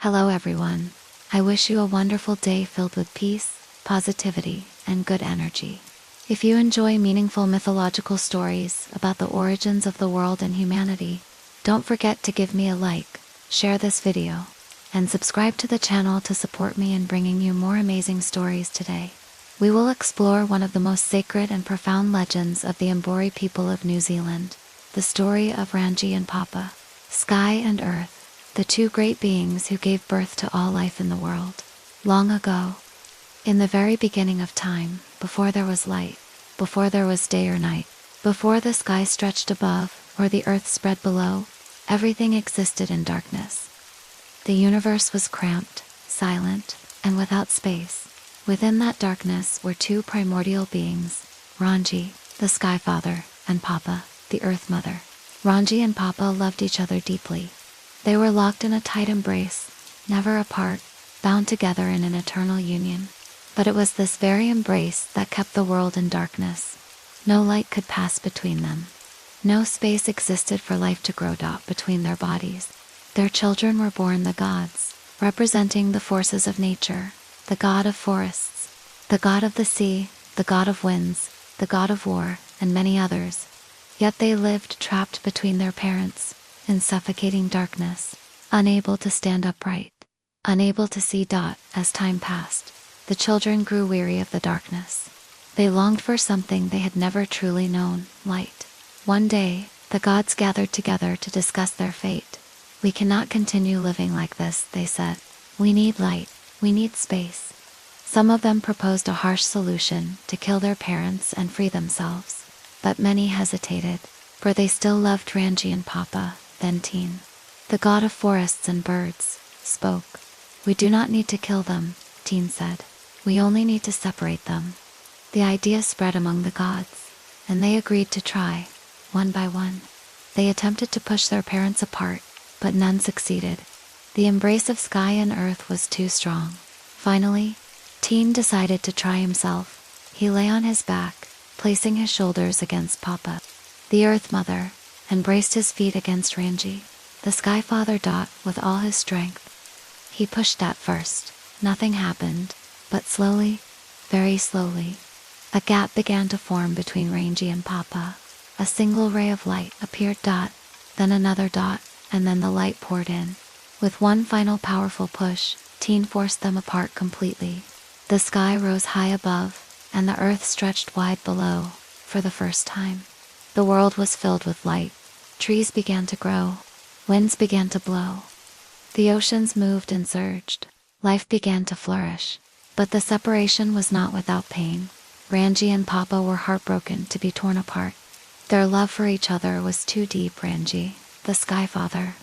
Hello everyone. I wish you a wonderful day filled with peace, positivity, and good energy. If you enjoy meaningful mythological stories about the origins of the world and humanity, don't forget to give me a like, share this video, and subscribe to the channel to support me in bringing you more amazing stories today. We will explore one of the most sacred and profound legends of the Māori people of New Zealand, the story of Rangi and Papa, sky and earth, the two great beings who gave birth to all life in the world. Long ago, in the very beginning of time, before there was light, before there was day or night, before the sky stretched above or the earth spread below, everything existed in darkness. The universe was cramped, silent, and without space. Within that darkness were two primordial beings, Rangi, the Sky Father, and Papa, the Earth Mother. Rangi and Papa loved each other deeply. They were locked in a tight embrace, never apart, bound together in an eternal union. But it was this very embrace that kept the world in darkness. No light could pass between them. No space existed for life to grow between their bodies. Their children were born the gods, representing the forces of nature, the god of forests, the god of the sea, the god of winds, the god of war, and many others. Yet they lived trapped between their parents, in suffocating darkness, unable to stand upright, unable to see. As time passed, the children grew weary of the darkness. They longed for something they had never truly known, light. One day, the gods gathered together to discuss their fate. "We cannot continue living like this," they said. "We need light, we need space." Some of them proposed a harsh solution to kill their parents and free themselves. But many hesitated, for they still loved Rangi and Papa. Then Teen, the god of forests and birds, spoke. "We do not need to kill them," Teen said. "We only need to separate them." The idea spread among the gods, and they agreed to try. One by one, they attempted to push their parents apart, but none succeeded. The embrace of sky and earth was too strong. Finally, Teen decided to try himself. He lay on his back, placing his shoulders against Papa, the Earth Mother, and braced his feet against Rangi, the Sky Father. With all his strength, he pushed at first. Nothing happened, but slowly, very slowly, a gap began to form between Rangi and Papa. A single ray of light appeared. Then another. And then the light poured in. With one final powerful push, Teen forced them apart completely. The sky rose high above, and the earth stretched wide below. For the first time, the world was filled with light. Trees began to grow. Winds began to blow. The oceans moved and surged. Life began to flourish. But the separation was not without pain. Rangi and Papa were heartbroken to be torn apart. Their love for each other was too deep. Rangi, the Sky Father,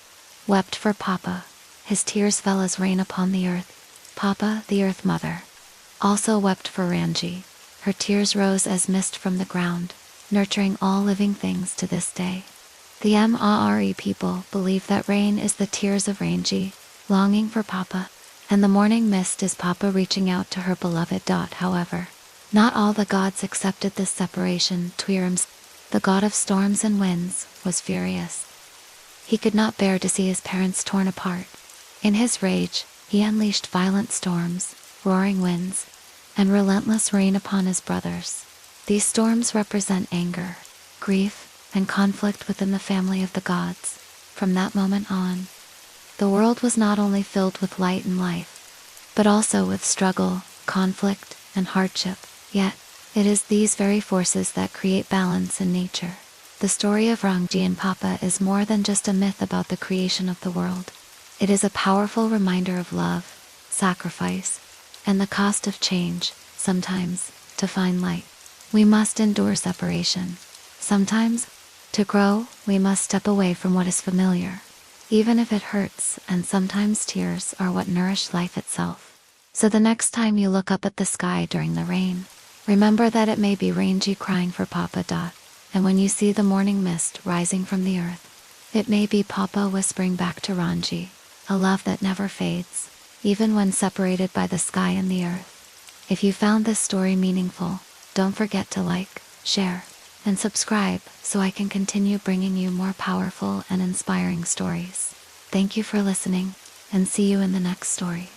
wept for Papa. His tears fell as rain upon the earth. Papa, the Earth Mother, also wept for Rangi. Her tears rose as mist from the ground, nurturing all living things to this day. The Māori people believe that rain is the tears of Rangi, longing for Papa, and the morning mist is Papa reaching out to her beloved. However, not all the gods accepted this separation. Twirms, the god of storms and winds, was furious. He could not bear to see his parents torn apart. In his rage, he unleashed violent storms, roaring winds, and relentless rain upon his brothers. These storms represent anger, grief, and conflict within the family of the gods. From that moment on, the world was not only filled with light and life, but also with struggle, conflict, and hardship. Yet, it is these very forces that create balance in nature. The story of Rangi and Papa is more than just a myth about the creation of the world. It is a powerful reminder of love, sacrifice, and the cost of change. Sometimes, to find light, we must endure separation. Sometimes, to grow, we must step away from what is familiar, even if it hurts, and sometimes tears are what nourish life itself. So the next time you look up at the sky during the rain, remember that it may be Rangi crying for Papa. And when you see the morning mist rising from the earth, it may be Papa whispering back to Rangi, a love that never fades, even when separated by the sky and the earth. If you found this story meaningful, don't forget to like, share, and subscribe so I can continue bringing you more powerful and inspiring stories. Thank you for listening. and see you in the next story.